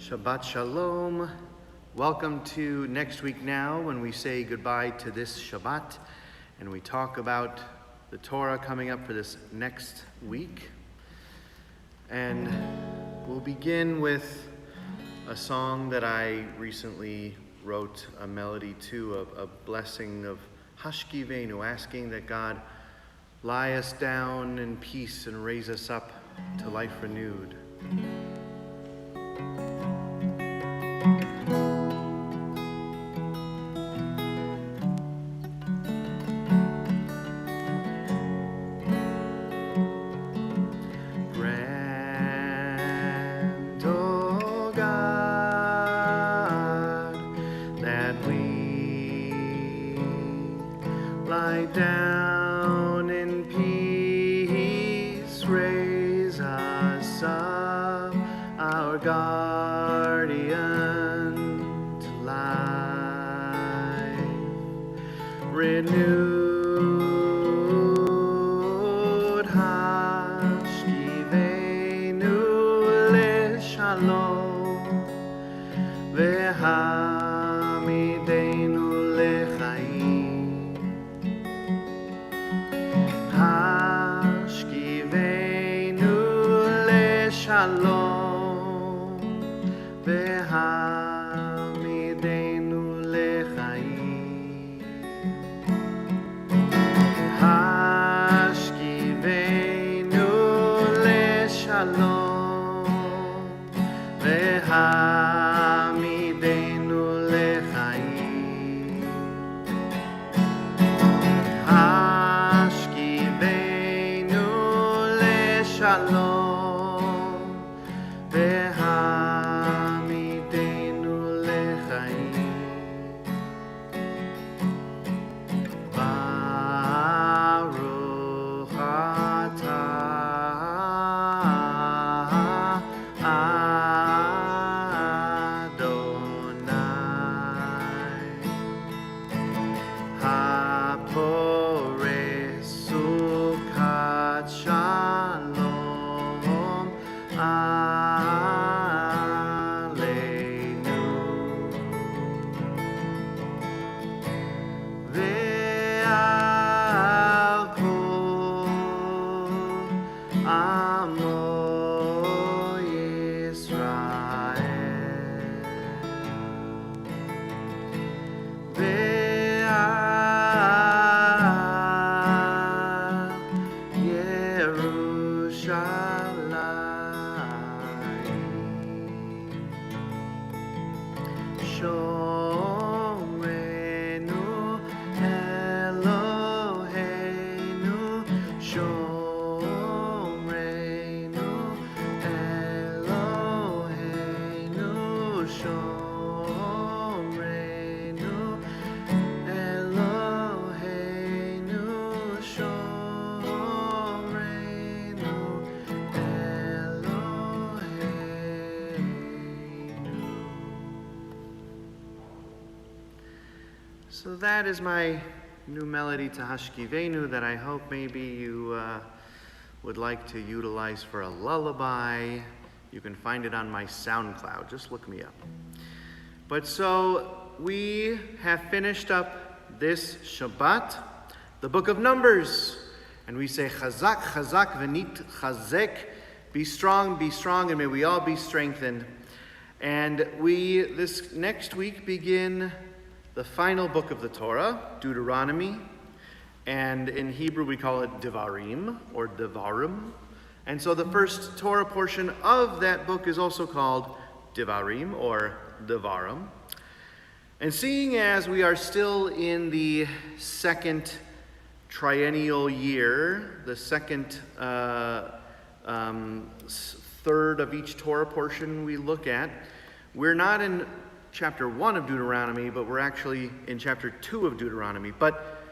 Shabbat Shalom. Welcome to next week now when we say goodbye to this Shabbat and we talk about the Torah coming up for this next week. And we'll begin with a song that I recently wrote a melody to, a blessing of Hashkivenu, asking that God lie us down in peace and raise us up to life renewed. Grant, O God, that we lie down in peace, raise us up, our guardian to life, renewed Hashkivenu leshalom, vehamidenu lechaim, Hashkivenu leshalom, vehamidenu lechaim, Hashkivenu leshalom, vehamidenu lechaim, Hashkivenu leshalom, vehamidenu lechaim. Baruch atah Adonai, haporeh sukat shalom aleinu, ve'al kol amo Yisrael, ve'al Yerushalayim, Shomrenu Eloheinu, Shomrenu Eloheinu, Shomrenu Eloheinu, Shomrenu Eloheinu. So that is my new melody to Hashkivenu that I hope maybe you would like to utilize for a lullaby. You can find it on my SoundCloud. Just look me up. But so we have finished up this Shabbat, the book of Numbers. And we say, Chazak, Chazak, Venit, Chazek. Be strong, and may we all be strengthened. And we, this next week, begin the final book of the Torah, Deuteronomy. And in Hebrew, we call it Devarim, or Devarim. And so the first Torah portion of that book is also called Devarim, or Devarim. And seeing as we are still in the second triennial year, the second third of each Torah portion we look at, we're not in chapter 1 of Deuteronomy, but we're actually in chapter 2 of Deuteronomy. But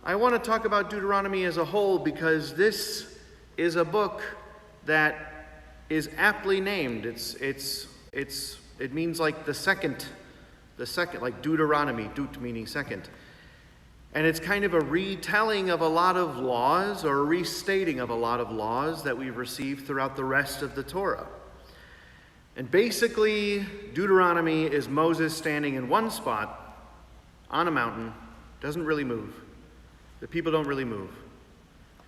I want to talk about Deuteronomy as a whole because this is a book that is aptly named. It means like the second, like Deuteronomy, Deut meaning second. And it's kind of a retelling of a lot of laws, or a restating of a lot of laws that we've received throughout the rest of the Torah. And basically, Deuteronomy is Moses standing in one spot on a mountain, doesn't really move. The people don't really move.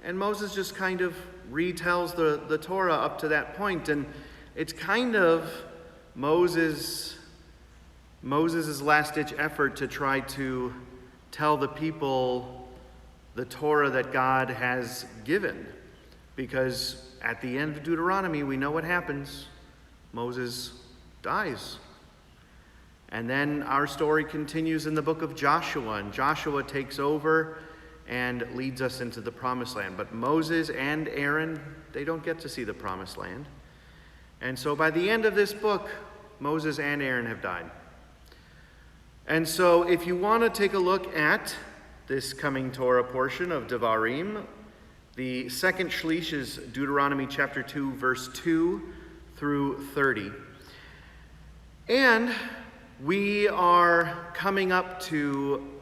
And Moses just kind of retells the Torah up to that point. And it's kind of Moses' last-ditch effort to try to tell the people the Torah that God has given. Because at the end of Deuteronomy, we know what happens. Moses dies. And then our story continues in the book of Joshua, and Joshua takes over and leads us into the promised land. But Moses and Aaron, they don't get to see the promised land. And so by the end of this book, Moses and Aaron have died. And so if you want to take a look at this coming Torah portion of Devarim, the second shlish is Deuteronomy chapter 2, verse 2 through 30. And we are coming up to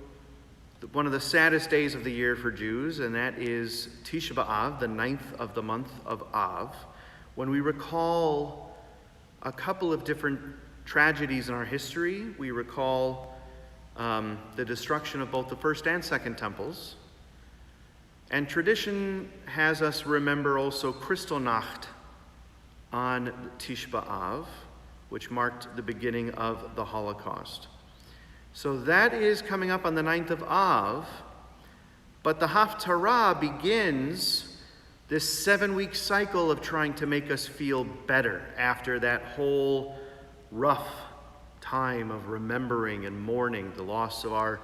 one of the saddest days of the year for Jews, and that is Tisha B'Av, the 9th of the month of Av, when we recall a couple of different tragedies in our history. We recall the destruction of both the first and second temples. And tradition has us remember also Kristallnacht on Tisha B'Av, which marked the beginning of the Holocaust. So that is coming up on the 9th of Av, but the Haftarah begins this 7-week cycle of trying to make us feel better after that whole rough time of remembering and mourning the loss of our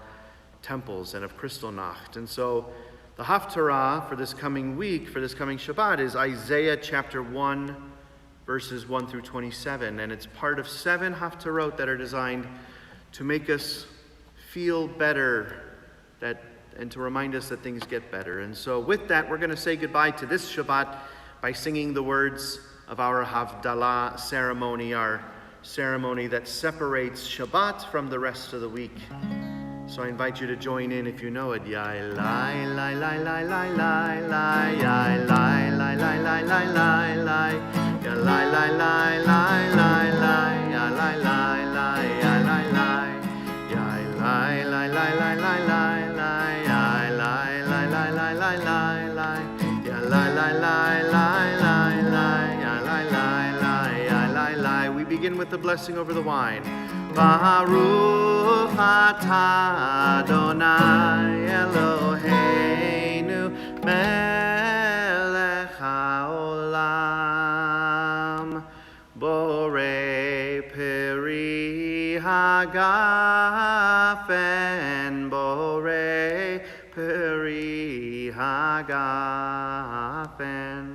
temples and of Kristallnacht. And so the Haftarah for this coming week, for this coming Shabbat, is Isaiah chapter 1, verses 1 through 27. And it's part of 7 Haftarot that are designed to make us feel better and to remind us that things get better. And so with that, we're going to say goodbye to this Shabbat by singing the words of our Havdalah ceremony, our ceremony that separates Shabbat from the rest of the week. So I invite you to join in if you know it. Ya Elai, lai, lai, lai, lai, lai, lai, ya Elai, lai, lai, lai, lai, lai, lai, ya lai, lai, lai, lai, lai, lai, ya lai, lai, lai, ya lai, lai, ya Elai, lai, lai, lai, lai, lai, lai, ya Elai, lai, lai, lai, lai, lai, lai, ya lai, lai, lai, lai, lai, lai, ya lai, lai, lai, ya lai, lai. We begin with the blessing over the wine. Baruch atah Adonai Eloheinu melech haolam borei peri hagafen borei peri hagafen.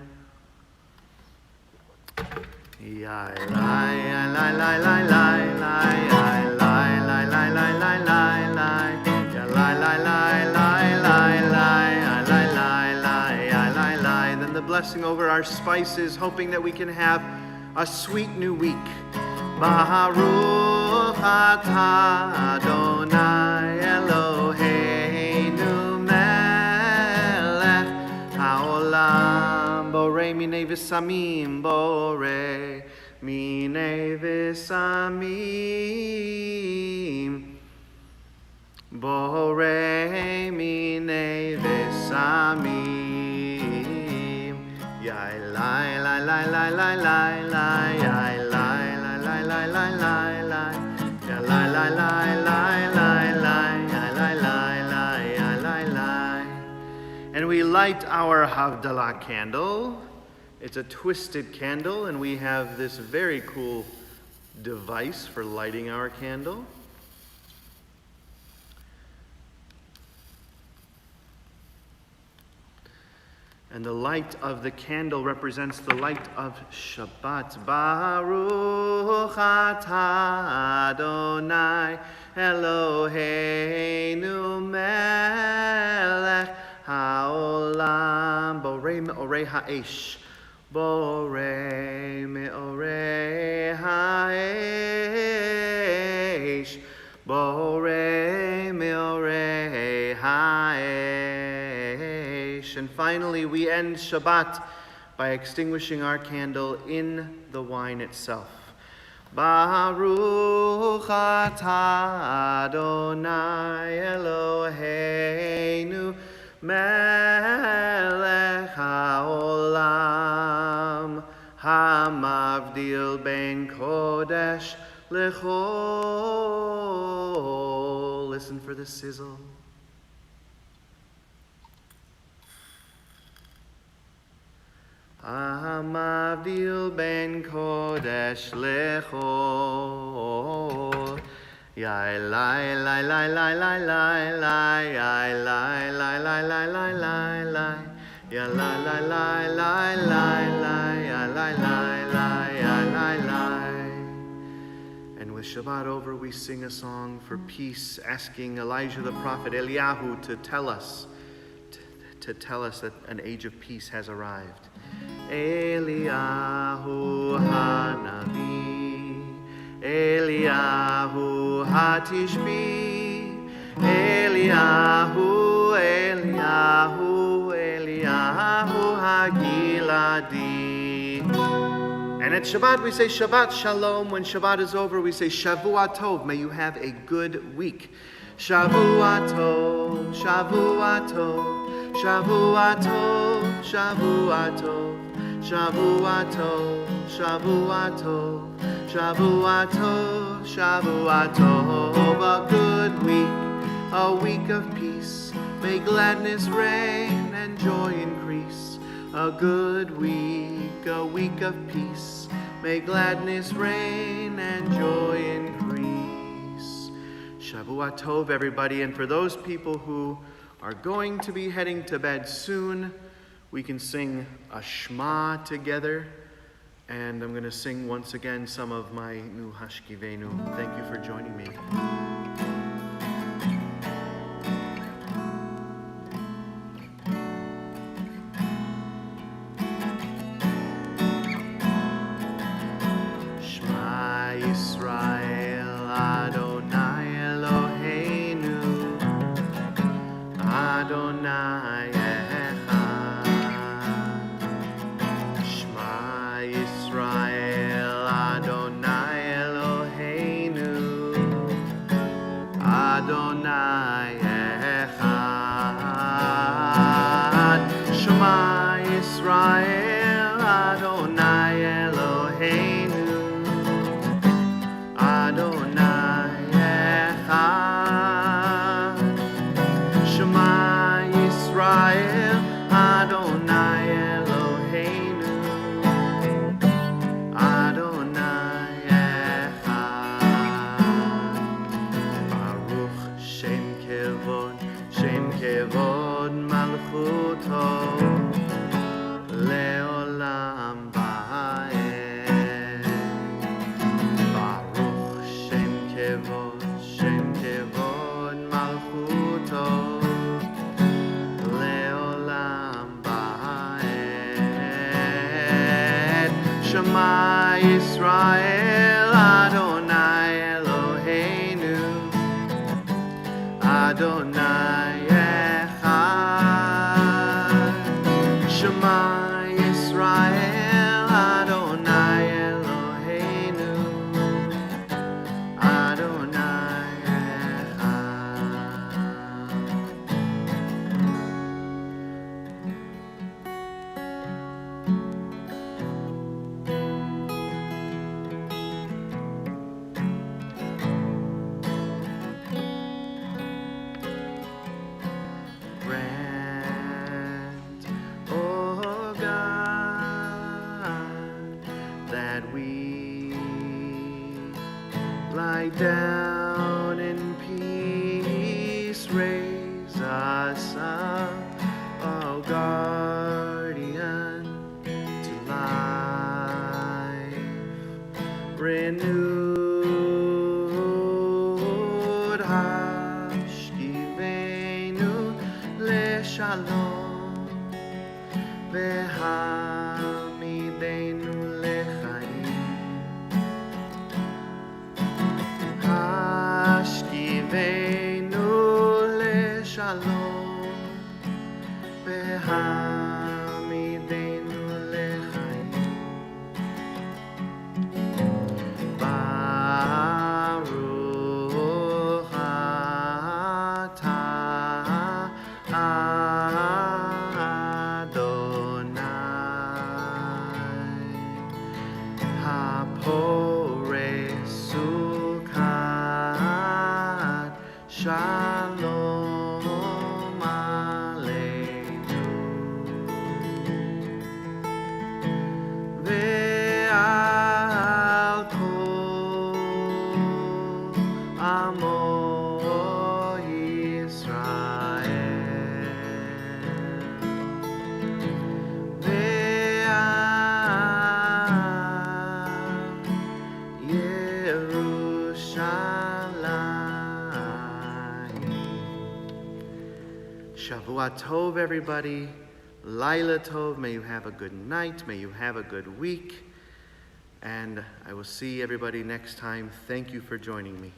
Ya lai lai lai lai lai lai lai lai lai lai lai lai lai ya lai lai lai lai lai lai lai lai lai lai lai. Then the blessing over our spices, hoping that we can have a sweet new week. Baruch atah Adonai Eloheinu melech haolam borei minei v'samim borei minei v'samim borei minei v'samim ya lai lai lai lai lai lai lai ya lai lai lai lai lai lai lai ya lai lai lai lai lai lai ya lai lai lai ya lai lai. And we light our Havdalah candle. It's a twisted candle, and we have this very cool device for lighting our candle. And the light of the candle represents the light of Shabbat. Baruch atah Adonai Eloheinu melech haolam borei me'orei ha'esh borei me'orei ha'esh borei me'orei ha'esh. And finally, we end Shabbat by extinguishing our candle in the wine itself. Baruch atah Adonai Eloheinu melech haolam hamavdil ben kodesh lechol. Listen for the sizzle. Hamavdil ben kodesh lechol. Yai lai lai lai lai lai lai lai yai lai lai lai lai lai lai lai ya lai lai lai lai lai lai ya lai lai lai ya lai lai. And with Shabbat over, we sing a song for peace, asking Elijah the prophet Eliyahu to tell us that an age of peace has arrived. Eliyahu Hanavi, Eliyahu Hatishbi, Eliyahu, Eliyahu, Eliyahu Hagiladi. And at Shabbat we say Shabbat Shalom. When Shabbat is over, we say Shavua Tov. May you have a good week. Shavua Tov, Shavua Tov, Shavua Tov, Shavua Tov. Shavua Tov, Shavua Tov, Shavua Tov, Shavua Tov. A good week, a week of peace. May gladness reign and joy increase. A good week, a week of peace. May gladness reign and joy increase. Shavua Tov, everybody. And for those people who are going to be heading to bed soon, we can sing a Shema together, and I'm going to sing once again some of my Nu Hashkivenu. Thank you for joining me. Shema Yisrael Adonai Eloheinu Adonai Israel Adonai Eloheinu Adonai Echad. Shema Israel Adonai Eloheinu Adonai Echad. Shema Israel Adonai Eloheinu Adonai Echad. Baruch Shem Kevod Malchuto Leolam Va'ed. Baruch Shem Kevod Malchuto Leolam Va'ed. Shema Yisrael Adonai Eloheinu Adonai Echad. Shema Yisrael Adonai Eloheinu Adonai Echad. Grant, oh God, that we lie down in peace. Raise us up, oh guardian, to life renewed. Hashkivenu leshalom vehamidenu lechaim. Hashkivenu leshalom vehamidenu lechaim. Shavua Tov, everybody. Laila Tov. May you have a good night. May you have a good week. And I will see everybody next time. Thank you for joining me.